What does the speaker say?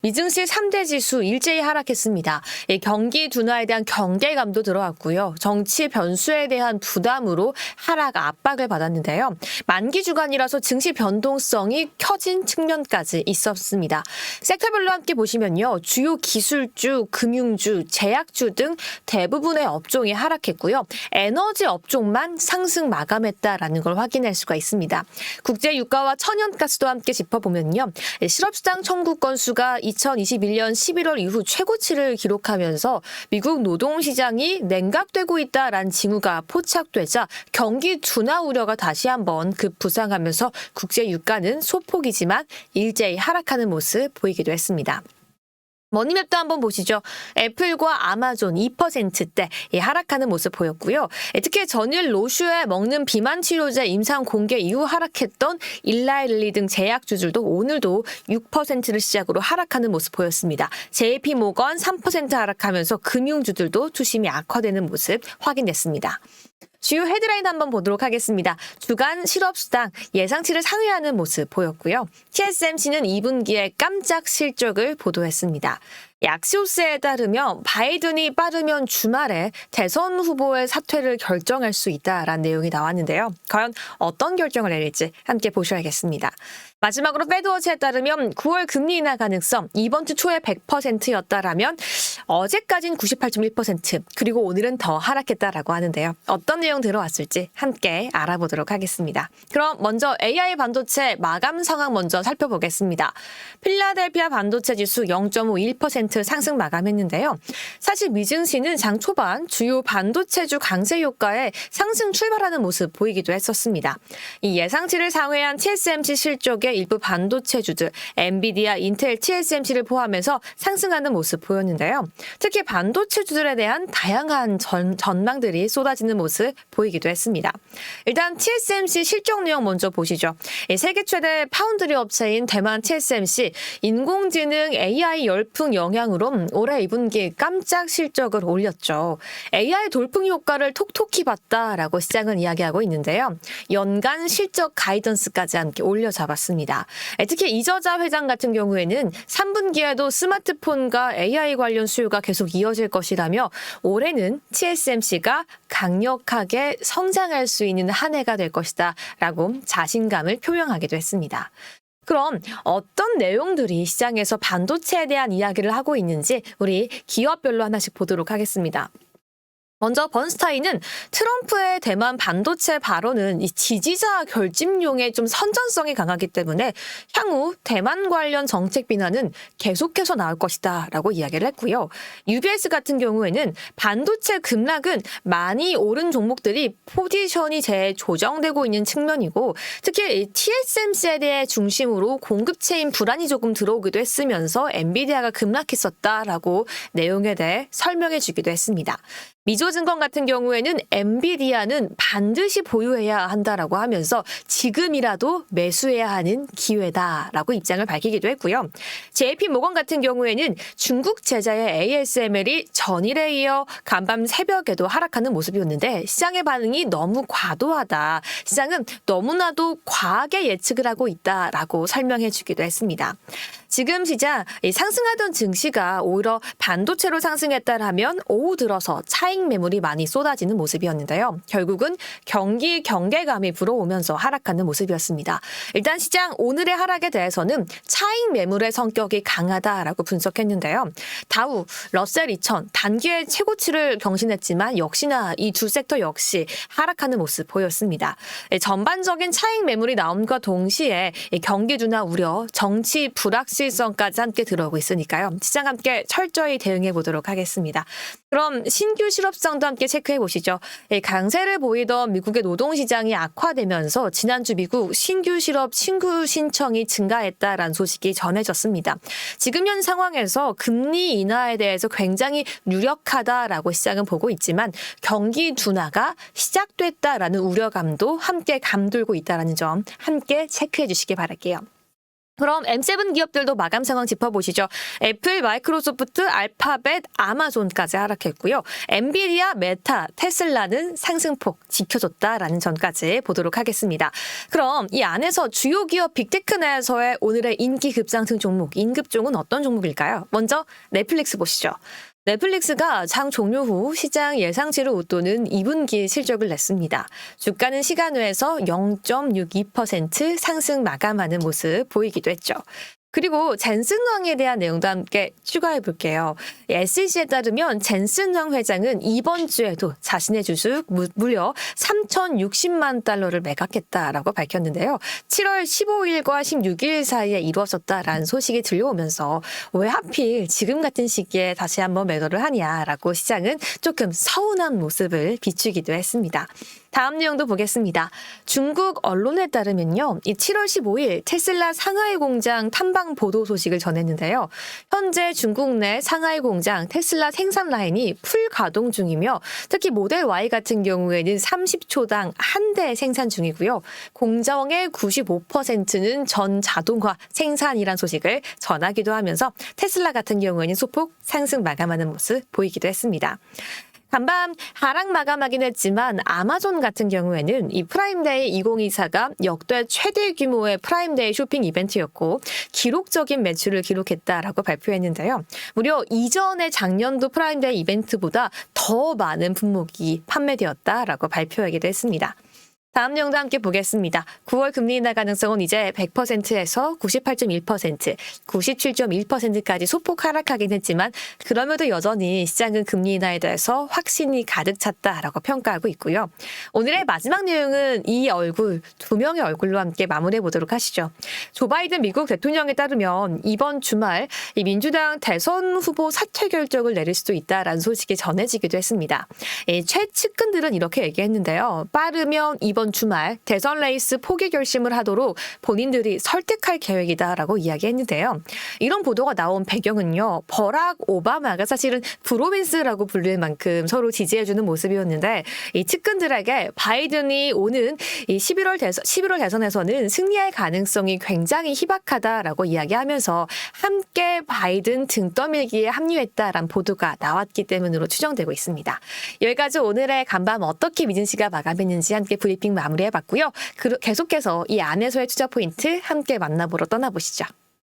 미증시 3대 지수 일제히 하락했습니다. 경기 둔화에 대한 경계감도 들어왔고요. 정치 변수에 대한 부담으로 하락 압박을 받았는데요. 만기 주간이라서 증시 변동성이 켜진 측면까지 있었습니다. 섹터별로 함께 보시면요. 주요 기술주, 금융주, 제약주 등 대부분의 업종이 하락했고요. 에너지 업종만 상승 마감했다라는 걸 확인할 수가 있습니다. 국제 유가와 천연가스도 함께 짚어보면요. 실업수당 청구 건수가 2021년 11월 이후 최고치를 기록하면서 미국 노동시장이 냉각되고 있다라는 징후가 포착되자 경기 둔화 우려가 다시 한번 급부상하면서 국제 유가는 소폭이지만 일제히 하락하는 모습 보이기도 했습니다. 머니맵도 한번 보시죠. 애플과 아마존 2%대 하락하는 모습 보였고요. 특히 전일 로슈에 먹는 비만 치료제 임상 공개 이후 하락했던 일라일리 등 제약주들도 오늘도 6%를 시작으로 하락하는 모습 보였습니다. JP모건 3% 하락하면서 금융주들도 투심이 악화되는 모습 확인됐습니다. 주요 헤드라인 한번 보도록 하겠습니다. 주간 실업수당 예상치를 상회하는 모습 보였고요. TSMC는 2분기에 깜짝 실적을 보도했습니다. 약시오스에 따르면 바이든이 빠르면 주말에 대선 후보의 사퇴를 결정할 수 있다라는 내용이 나왔는데요. 과연 어떤 결정을 내릴지 함께 보셔야겠습니다. 마지막으로 패드워치에 따르면 9월 금리 인하 가능성 이번 주 초에 100%였다라면 어제까진 98.1% 그리고 오늘은 더 하락했다라고 하는데요. 어떤 내용 들어왔을지 함께 알아보도록 하겠습니다. 그럼 먼저 AI 반도체 마감 상황 먼저 살펴보겠습니다. 필라델피아 반도체 지수 0.51% 상승 마감했는데요. 사실 미증시는 장 초반 주요 반도체주 강세 효과에 상승 출발하는 모습 보이기도 했었습니다. 이 예상치를 상회한 TSMC 실적의 일부 반도체주들 엔비디아, 인텔, TSMC를 포함해서 상승하는 모습 보였는데요. 특히 반도체주들에 대한 다양한 전망들이 쏟아지는 모습 보이기도 했습니다. 일단 TSMC 실적 내용 먼저 보시죠. 세계 최대 파운드리 업체인 대만 TSMC 인공지능 AI 열풍 영향으로 올해 2분기 깜짝 실적을 올렸죠. AI 돌풍 효과를 톡톡히 봤다라고 시장은 이야기하고 있는데요. 연간 실적 가이던스까지 함께 올려잡았습니다. 특히 이저자 회장 같은 경우에는 3분기에도 스마트폰과 AI 관련 수요가 계속 이어질 것이라며 올해는 TSMC가 강력하게 성장할 수 있는 한 해가 될 것이다 라고 자신감을 표명하기도 했습니다. 그럼 어떤 내용들이 시장에서 반도체에 대한 이야기를 하고 있는지 우리 기업별로 하나씩 보도록 하겠습니다. 먼저 번스타인은 트럼프의 대만 반도체 발언은 이 지지자 결집용의 좀 선전성이 강하기 때문에 향후 대만 관련 정책 비난은 계속해서 나올 것이다 라고 이야기를 했고요. UBS 같은 경우에는 반도체 급락은 많이 오른 종목들이 포지션이 재조정되고 있는 측면이고 특히 TSMC에 대해 중심으로 공급체인 불안이 조금 들어오기도 했으면서 엔비디아가 급락했었다라고 내용에 대해 설명해 주기도 했습니다. 미조증권 같은 경우에는 엔비디아는 반드시 보유해야 한다라고 하면서 지금이라도 매수해야 하는 기회다라고 입장을 밝히기도 했고요. JP모건 같은 경우에는 중국 제자의 ASML이 전일에 이어 간밤 새벽에도 하락하는 모습이었는데 시장의 반응이 너무 과도하다. 시장은 너무나도 과하게 예측을 하고 있다라고 설명해 주기도 했습니다. 지금 시장 상승하던 증시가 오히려 반도체로 상승했다라면 오후 들어서 차익 매물이 많이 쏟아지는 모습이었는데요. 결국은 경기 경계감이 불어오면서 하락하는 모습이었습니다. 일단 시장 오늘의 하락에 대해서는 차익 매물의 성격이 강하다라고 분석했는데요. 다우, 러셀 2000 단기의 최고치를 경신했지만 역시나 이 두 섹터 역시 하락하는 모습 보였습니다. 전반적인 차익 매물이 나옴과 동시에 경기 둔화 우려, 정치 불확실성까지 함께 들어오고 있으니까요. 시장 함께 철저히 대응해 보도록 하겠습니다. 그럼 신규 실업수당도 함께 체크해 보시죠. 강세를 보이던 미국의 노동시장이 악화되면서 지난주 미국 신규 실업 신규 신청이 증가했다라는 소식이 전해졌습니다. 지금 현 상황에서 금리 인하에 대해서 굉장히 유력하다라고 시장은 보고 있지만 경기 둔화가 시작됐다라는 우려감도 함께 감돌고 있다는 점 함께 체크해 주시기 바랄게요. 그럼 M7 기업들도 마감 상황 짚어보시죠. 애플, 마이크로소프트, 알파벳, 아마존까지 하락했고요. 엔비디아, 메타, 테슬라는 상승폭 지켜줬다라는 점까지 보도록 하겠습니다. 그럼 이 안에서 주요 기업 빅테크 내에서의 오늘의 인기 급상승 종목, 인급종은 어떤 종목일까요? 먼저 넷플릭스 보시죠. 넷플릭스가 장 종료 후 시장 예상치를 웃도는 2분기 실적을 냈습니다. 주가는 시간외에서 0.62% 상승 마감하는 모습 보이기도 했죠. 그리고 젠슨왕에 대한 내용도 함께 추가해 볼게요. SEC에 따르면 젠슨왕 회장은 이번 주에도 자신의 주식 무려 3,060만 달러를 매각했다라고 밝혔는데요. 7월 15일과 16일 사이에 이루어졌다라는 소식이 들려오면서 왜 하필 지금 같은 시기에 다시 한번 매도를 하냐라고 시장은 조금 서운한 모습을 비추기도 했습니다. 다음 내용도 보겠습니다. 중국 언론에 따르면요. 이 7월 15일 테슬라 상하이 공장 탐방 보도 소식을 전했는데요. 현재 중국 내 상하이 공장 테슬라 생산 라인이 풀 가동 중이며 특히 모델 Y 같은 경우에는 30초당 한 대 생산 중이고요. 공정의 95%는 전 자동화 생산이란 소식을 전하기도 하면서 테슬라 같은 경우에는 소폭 상승 마감하는 모습 보이기도 했습니다. 간밤 하락 마감하긴 했지만 아마존 같은 경우에는 이 프라임데이 2024가 역대 최대 규모의 프라임데이 쇼핑 이벤트였고 기록적인 매출을 기록했다라고 발표했는데요. 무려 이전의 작년도 프라임데이 이벤트보다 더 많은 품목이 판매되었다라고 발표하기도 했습니다. 다음 내용도 함께 보겠습니다. 9월 금리 인하 가능성은 이제 100%에서 98.1%, 97.1%까지 소폭 하락하긴 했지만 그럼에도 여전히 시장은 금리 인하에 대해서 확신이 가득 찼다라고 평가하고 있고요. 오늘의 마지막 내용은 이 얼굴, 두 명의 얼굴로 함께 마무리해 보도록 하시죠. 조 바이든 미국 대통령에 따르면 이번 주말 이 민주당 대선 후보 사퇴 결정을 내릴 수도 있다라는 소식이 전해지기도 했습니다. 최측근들은 이렇게 얘기했는데요. 빠르면 이번 주말 대선 레이스 포기 결심을 하도록 본인들이 설득할 계획이다라고 이야기했는데요. 이런 보도가 나온 배경은요. 버락 오바마가 사실은 브로맨스라고 불릴 만큼 서로 지지해주는 모습이었는데 이 측근들에게 바이든이 오는 이 11월 대선에서는 승리할 가능성이 굉장히 희박하다라고 이야기하면서 함께 바이든 등 떠밀기에 합류했다라는 보도가 나왔기 때문으로 추정되고 있습니다. 여기까지 오늘의 간밤 어떻게 미진 씨가 마감했는지 함께 브리핑 마무리해봤고요. 계속해서 이 안에서의 투자 포인트 함께 만나보러 떠나보시죠.